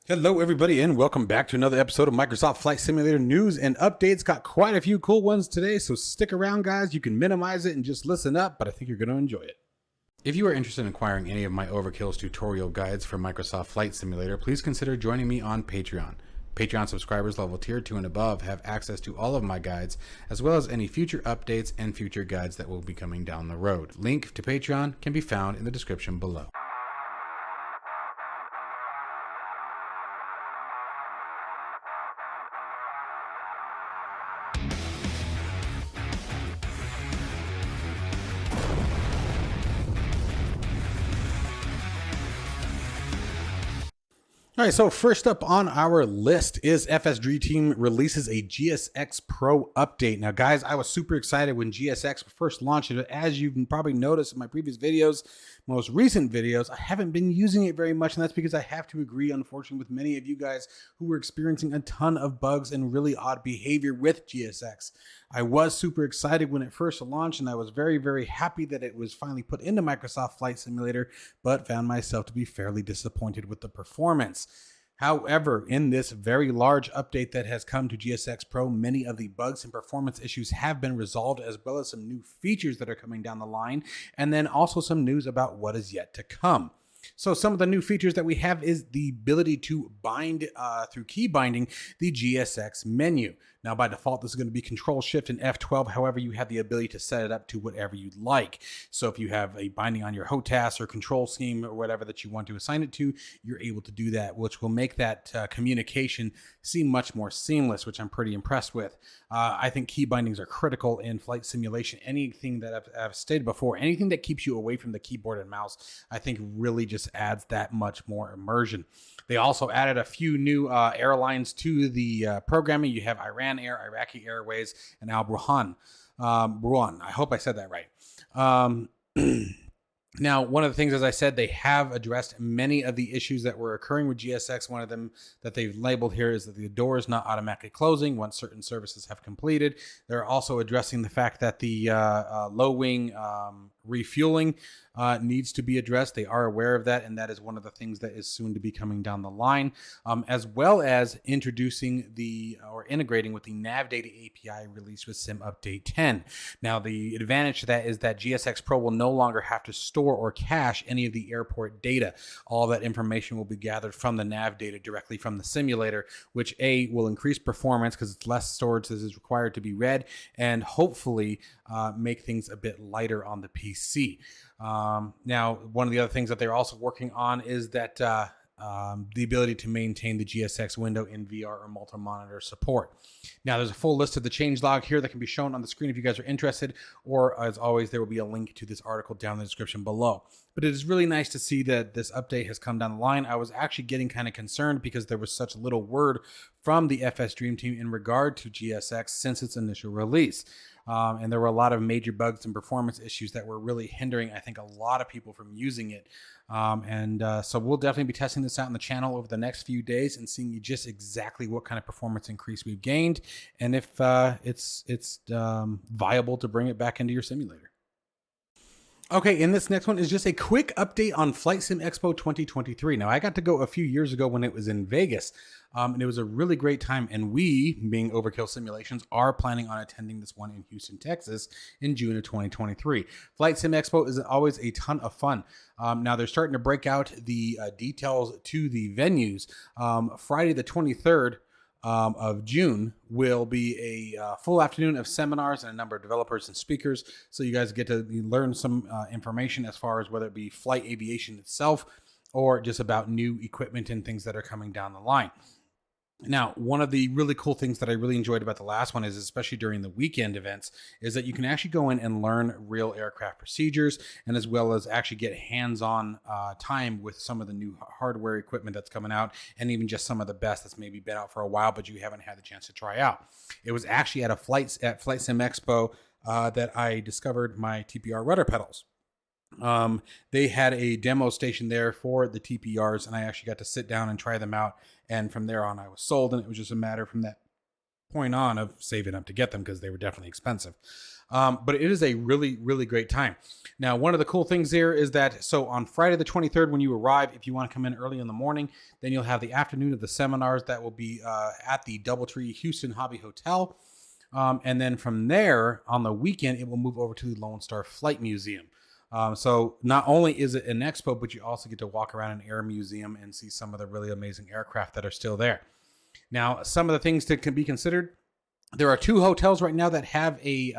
Hello, everybody, and welcome back to another episode of Microsoft Flight Simulator news and updates. Got quite a few cool ones today, so stick around, guys. You can minimize it and just listen up, but I think you're going to enjoy it. If you are interested in acquiring any of my Overkills tutorial guides for Microsoft Flight Simulator, please consider joining me on Patreon. Patreon subscribers level tier 2 and above have access to all of my guides, as well as any future updates and future guides that will be coming down the road. Link to Patreon can be found in the description below. All right, so first up on our list is FSG Team releases a GSX Pro update. Now, guys, I was super excited when GSX first launched it. As you've probably noticed in my previous videos, most recent videos, I haven't been using it very much, and that's because I have to agree, unfortunately, with many of you guys who were experiencing a ton of bugs and really odd behavior with GSX. I was super excited when it first launched, and I was very, very happy that it was finally put into Microsoft Flight Simulator, but found myself to be fairly disappointed with the performance. However, in this very large update that has come to GSX Pro, many of the bugs and performance issues have been resolved, as well as some new features that are coming down the line, and then also some news about what is yet to come. So some of the new features that we have is the ability to bind through key binding the GSX menu. Now, by default, this is going to be Control Shift and F12. However, you have the ability to set it up to whatever you'd like. So if you have a binding on your HOTAS or control scheme or whatever that you want to assign it to, you're able to do that, which will make that communication seem much more seamless, which I'm pretty impressed with. I think key bindings are critical in flight simulation. Anything that I've stated before, anything that keeps you away from the keyboard and mouse, I think really just adds that much more immersion. They also added a few new airlines to the programming. You have Iran Air, Iraqi Airways, and Al Burhan. I hope I said that right. Now, one of the things, as I said, they have addressed many of the issues that were occurring with GSX. One of them that they've labeled here is that the door is not automatically closing once certain services have completed. They're also addressing the fact that the low wing refueling needs to be addressed. They are aware of that, and that is one of the things that is soon to be coming down the line, as well as introducing or integrating with the Nav Data API released with Sim Update 10. Now, the advantage to that is that GSX Pro will no longer have to store or cache any of the airport data. All that information will be gathered from the nav data directly from the simulator, which will increase performance because it's less storage that is required to be read, and hopefully make things a bit lighter on the PC. Now, one of the other things that they're also working on is that the ability to maintain the GSX window in VR or multi-monitor support. Now, there's a full list of the changelog here that can be shown on the screen if you guys are interested, or as always, there will be a link to this article down in the description below. But it is really nice to see that this update has come down the line. I was actually getting kind of concerned because there was such little word from the FS Dream Team in regard to GSX since its initial release. And there were a lot of major bugs and performance issues that were really hindering, I think, a lot of people from using it. So we'll definitely be testing this out on the channel over the next few days and seeing just exactly what kind of performance increase we've gained, and if it's viable to bring it back into your simulator. Okay, and this next one is just a quick update on FlightSimExpo 2023. Now, I got to go a few years ago when it was in Vegas, and it was a really great time, and we, being Overkill Simulations, are planning on attending this one in Houston, Texas in June of 2023. FlightSimExpo is always a ton of fun. Now, they're starting to break out the details to the venues. Friday the 23rd, of June will be a full afternoon of seminars and a number of developers and speakers. So you guys get to learn some information as far as whether it be flight aviation itself or just about new equipment and things that are coming down the line. Now, one of the really cool things that I really enjoyed about the last one is, especially during the weekend events, is that you can actually go in and learn real aircraft procedures, and as well as actually get hands-on time with some of the new hardware equipment that's coming out, and even just some of the best that's maybe been out for a while, but you haven't had the chance to try out. It was actually at FlightSimExpo that I discovered my TPR rudder pedals. They had a demo station there for the TPRs, and I actually got to sit down and try them out. And from there on, I was sold, and it was just a matter from that point on of saving up to get them because they were definitely expensive. But it is a really, really great time. Now, one of the cool things there is that, so on Friday the 23rd, when you arrive, if you want to come in early in the morning, then you'll have the afternoon of the seminars that will be at the Doubletree Houston Hobby Hotel. And then from there, on the weekend, it will move over to the Lone Star Flight Museum. So not only is it an expo, but you also get to walk around an air museum and see some of the really amazing aircraft that are still there. Now, some of the things that can be considered, there are 2 hotels right now that have a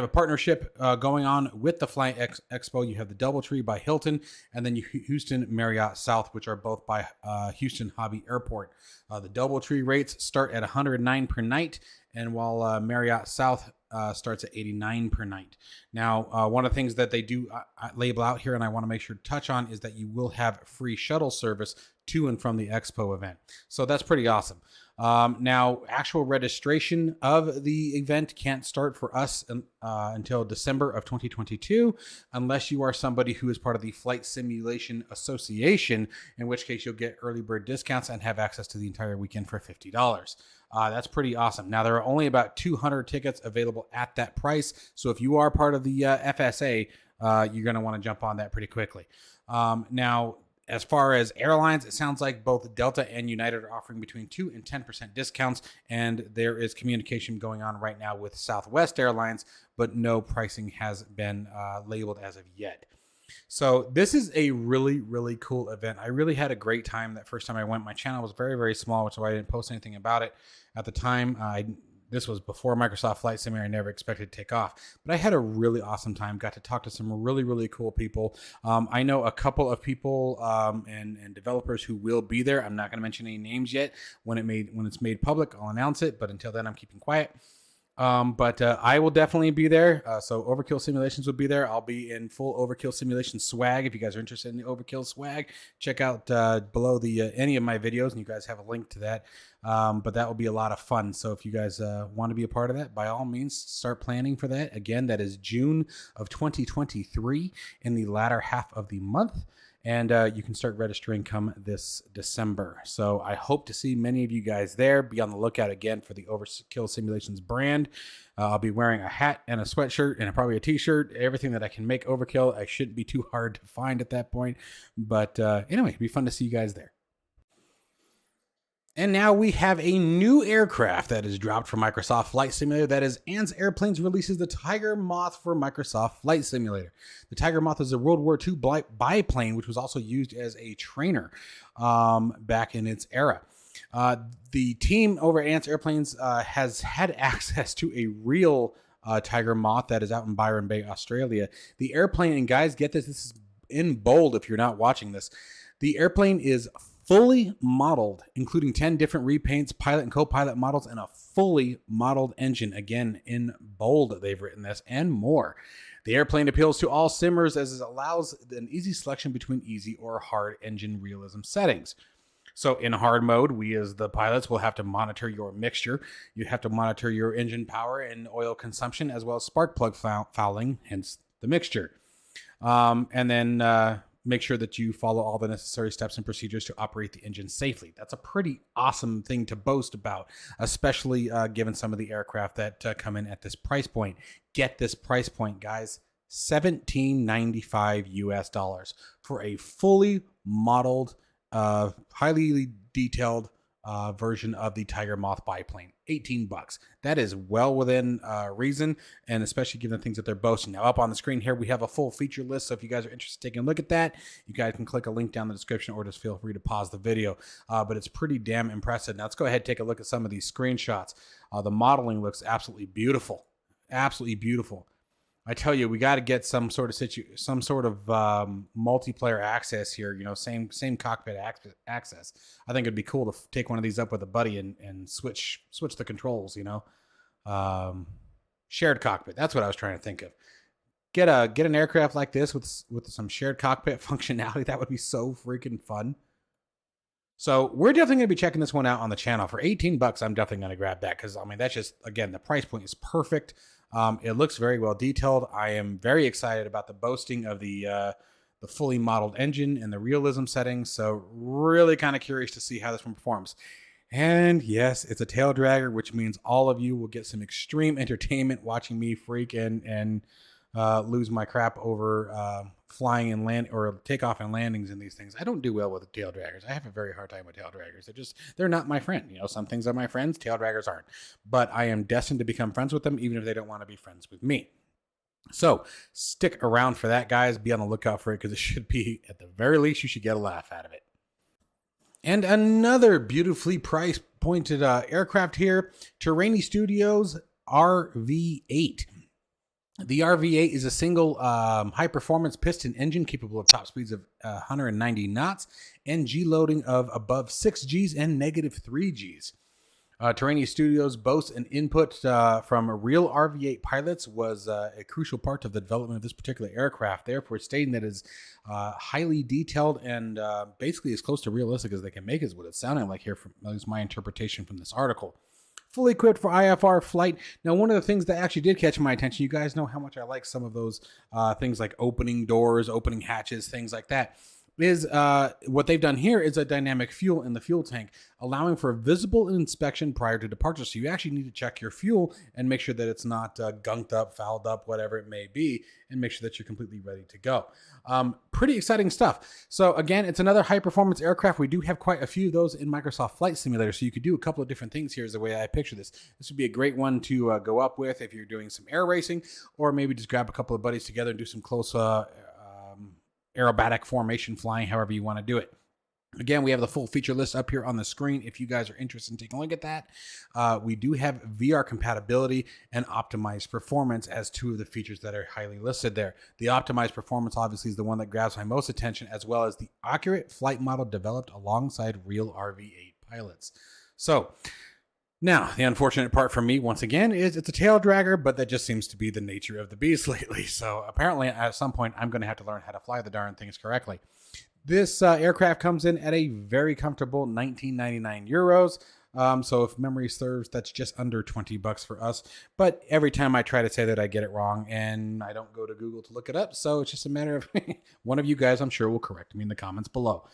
partnership going on with the Flight Expo. You have the Doubletree by Hilton, and then Houston Marriott South, which are both by Houston Hobby Airport. The Doubletree rates start at $109 per night, and while Marriott South starts at $89 per night. Now, one of the things that they do label out here, and I want to make sure to touch on, is that you will have free shuttle service to and from the expo event. So that's pretty awesome. Now, actual registration of the event can't start for us until December of 2022, unless you are somebody who is part of the Flight Simulation Association, in which case you'll get early bird discounts and have access to the entire weekend for $50. That's pretty awesome. Now, there are only about 200 tickets available at that price. So if you are part of the FSA, you're going to want to jump on that pretty quickly. Now, as far as airlines, it sounds like both Delta and United are offering between 2 and 10% discounts, and there is communication going on right now with Southwest Airlines, but no pricing has been labeled as of yet. So this is a really, really cool event. I really had a great time that first time I went. My channel was very, very small, which is why I didn't post anything about it at the time. This was before Microsoft Flight Simulator. I never expected to take off, but I had a really awesome time. Got to talk to some really, really cool people. I know a couple of people and developers who will be there. I'm not going to mention any names yet. When it's made public, I'll announce it. But until then, I'm keeping quiet. But I will definitely be there. So Overkill Simulations will be there. I'll be in full Overkill Simulation swag. If you guys are interested in the Overkill swag, check out below the any of my videos, and you guys have a link to that. But that will be a lot of fun. So if you guys want to be a part of that, by all means, start planning for that. Again, that is June of 2023 in the latter half of the month. And you can start registering come this December. So I hope to see many of you guys there. Be on the lookout again for the Overkill Simulations brand. I'll be wearing a hat and a sweatshirt and probably a t-shirt. Everything that I can make Overkill. I shouldn't be too hard to find at that point. But anyway, it'd be fun to see you guys there. And now we have a new aircraft that is dropped from Microsoft Flight Simulator. That is ANS Airplanes releases the Tiger Moth for Microsoft Flight Simulator. The Tiger Moth is a World War II biplane, which was also used as a trainer back in its era. The team over at ANS Airplanes has had access to a real Tiger Moth that is out in Byron Bay, Australia. The airplane, and guys, get this is in bold if you're not watching this. The airplane is fully modeled, including 10 different repaints, pilot and co-pilot models, and a fully modeled engine. Again, in bold, they've written this, and more. The airplane appeals to all simmers as it allows an easy selection between easy or hard engine realism settings. So in hard mode, we as the pilots will have to monitor your mixture. You have to monitor your engine power and oil consumption, as well as spark plug fouling, hence the mixture. And then make sure that you follow all the necessary steps and procedures to operate the engine safely. That's a pretty awesome thing to boast about, especially given some of the aircraft that come in at this price point. Get this price point, guys. $17.95 US for a fully modeled, highly detailed version of the Tiger Moth biplane. $18. That is well within reason, and especially given the things that they're boasting. Now, up on the screen here, we have a full feature list. So if you guys are interested in taking a look at that, you guys can click a link down in the description, or just feel free to pause the video. But it's pretty damn impressive. Now, let's go ahead and take a look at some of these screenshots. The modeling looks absolutely beautiful. Absolutely beautiful. I tell you, we got to get some sort of multiplayer access here. You know, same cockpit access. I think it'd be cool to take one of these up with a buddy and switch the controls. You know, shared cockpit. That's what I was trying to think of. Get an aircraft like this with some shared cockpit functionality. That would be so freaking fun. So we're definitely going to be checking this one out on the channel for $18. I'm definitely going to grab that because I mean that's just, again, the price point is perfect. It looks very well detailed. I am very excited about the boasting of the fully modeled engine and the realism settings. So really kind of curious to see how this one performs. And yes, it's a tail dragger, which means all of you will get some extreme entertainment watching me freak and lose my crap over flying and land or takeoff and landings in these things. I don't do well with tail draggers. I have a very hard time with tail draggers. They're not my friend. You know, some things are my friends, tail draggers aren't. But I am destined to become friends with them, even if they don't want to be friends with me. So stick around for that, guys. Be on the lookout for it because it should be, at the very least, you should get a laugh out of it. And another beautifully price pointed aircraft here, Terrainy Studios RV8. The RV8 is a single high performance piston engine capable of top speeds of 190 knots and G loading of above 6 Gs and negative 3 Gs. Terrainy Studios boasts an input from real RV8 pilots was a crucial part of the development of this particular aircraft, therefore stating that it is highly detailed and basically as close to realistic as they can make is what it's sounding like here, from at least my interpretation from this article. Fully equipped for IFR flight. Now, one of the things that actually did catch my attention, you guys know how much I like some of those things like opening doors, opening hatches, things like that, is what they've done here is a dynamic fuel in the fuel tank, allowing for visible inspection prior to departure. So you actually need to check your fuel and make sure that it's not gunked up, fouled up, whatever it may be, and make sure that you're completely ready to go. Pretty exciting stuff. So again, it's another high performance aircraft. We do have quite a few of those in Microsoft Flight Simulator, so you could do a couple of different things here is the way I picture this. This would be a great one to go up with if you're doing some air racing, or maybe just grab a couple of buddies together and do some close aerobatic formation flying, however you want to do it. Again, we have the full feature list up here on the screen if you guys are interested in taking a look at that. We do have VR compatibility and optimized performance as two of the features that are highly listed there. The optimized performance obviously is the one that grabs my most attention, as well as the accurate flight model developed alongside real RV8 pilots. So now, the unfortunate part for me, once again, is it's a tail dragger, but that just seems to be the nature of the beast lately. So apparently, at some point, I'm going to have to learn how to fly the darn things correctly. This aircraft comes in at a very comfortable 19.99 euros. So if memory serves, that's just under $20 for us. But every time I try to say that, I get it wrong, and I don't go to Google to look it up. So it's just a matter of one of you guys, I'm sure, will correct me in the comments below.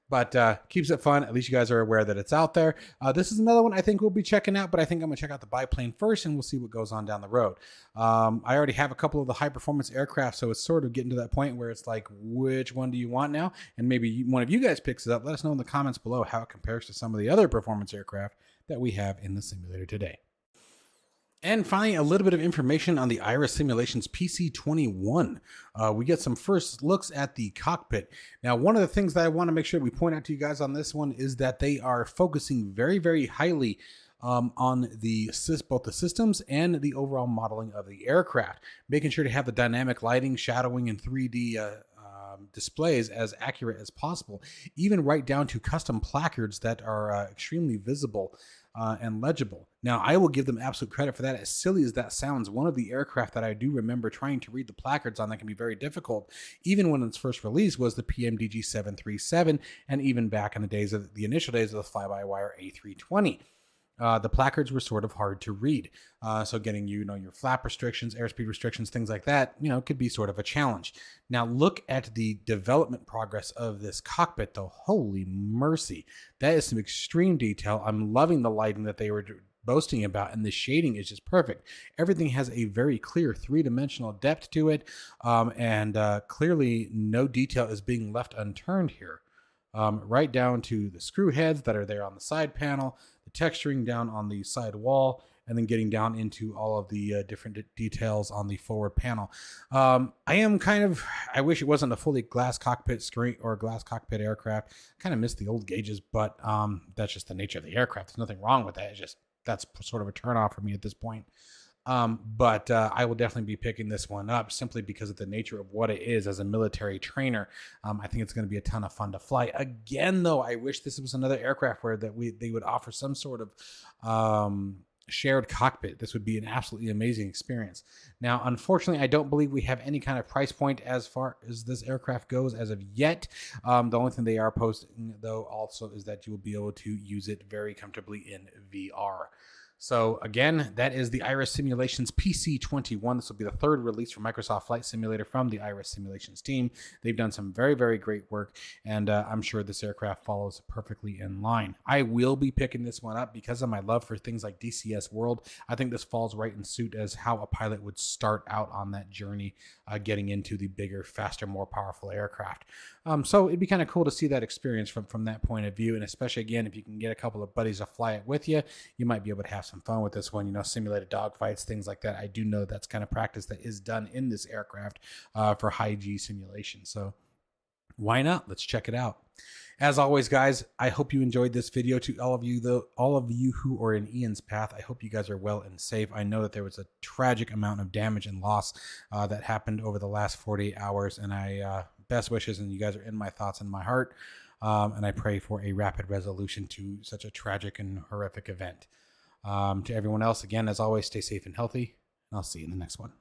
But keeps it fun. At least you guys are aware that it's out there. This is another one I think we'll be checking out, but I think I'm going to check out the biplane first, and we'll see what goes on down the road. I already have a couple of the high-performance aircraft, so it's sort of getting to that point where it's like, which one do you want now? And maybe one of you guys picks it up. Let us know in the comments below how it compares to some of the other performance aircraft that we have in the simulator today. And finally, a little bit of information on the Iris Simulations PC-21. We get some first looks at the cockpit. Now, one of the things that I want to make sure we point out to you guys on this one is that they are focusing very, very highly on both the systems and the overall modeling of the aircraft, making sure to have the dynamic lighting, shadowing, and 3D displays as accurate as possible, even right down to custom placards that are extremely visible and legible. Now, I will give them absolute credit for that. As silly as that sounds, one of the aircraft that I do remember trying to read the placards on that can be very difficult, even when it's first released, was the PMDG 737, and even back in the initial days of the Flybywire A320. The placards were sort of hard to read. So getting, your flap restrictions, airspeed restrictions, things like that, could be sort of a challenge. Now look at the development progress of this cockpit though. Holy mercy. That is some extreme detail. I'm loving the lighting that they were boasting about, and the shading is just perfect. Everything has a very clear three-dimensional depth to it. And clearly no detail is being left unturned here. Right down to the screw heads that are there on the side panel, the texturing down on the side wall, and then getting down into all of the different details on the forward panel. I wish it wasn't a fully glass cockpit screen or glass cockpit aircraft. Kind of miss the old gauges, but that's just the nature of the aircraft. There's nothing wrong with that. It's just, that's sort of a turnoff for me at this point. But I will definitely be picking this one up simply because of the nature of what it is as a military trainer. I think it's going to be a ton of fun to fly. Again, though, I wish this was another aircraft where they would offer some sort of shared cockpit. This would be an absolutely amazing experience. Now, unfortunately, I don't believe we have any kind of price point as far as this aircraft goes as of yet. The only thing they are posting, though, also is that you will be able to use it very comfortably in VR. So again, that is the Iris Simulations PC21. This will be the third release for Microsoft Flight Simulator from the Iris Simulations team. They've done some very, very great work, and I'm sure this aircraft follows perfectly in line. I will be picking this one up because of my love for things like DCS World. I think this falls right in suit as how a pilot would start out on that journey, getting into the bigger, faster, more powerful aircraft. So it'd be kind of cool to see that experience from that point of view, and especially, again, if you can get a couple of buddies to fly it with you, you might be able to have some fun with this one, simulated dogfights, things like that. I do know that's kind of practice that is done in this aircraft for high G simulation. So why not? Let's check it out. As always, guys, I hope you enjoyed this video. To all of you who are in Ian's path, I hope you guys are well and safe. I know that there was a tragic amount of damage and loss that happened over the last 48 hours, and I best wishes, and you guys are in my thoughts and my heart. And I pray for a rapid resolution to such a tragic and horrific event. To everyone else, again, as always, stay safe and healthy, and I'll see you in the next one.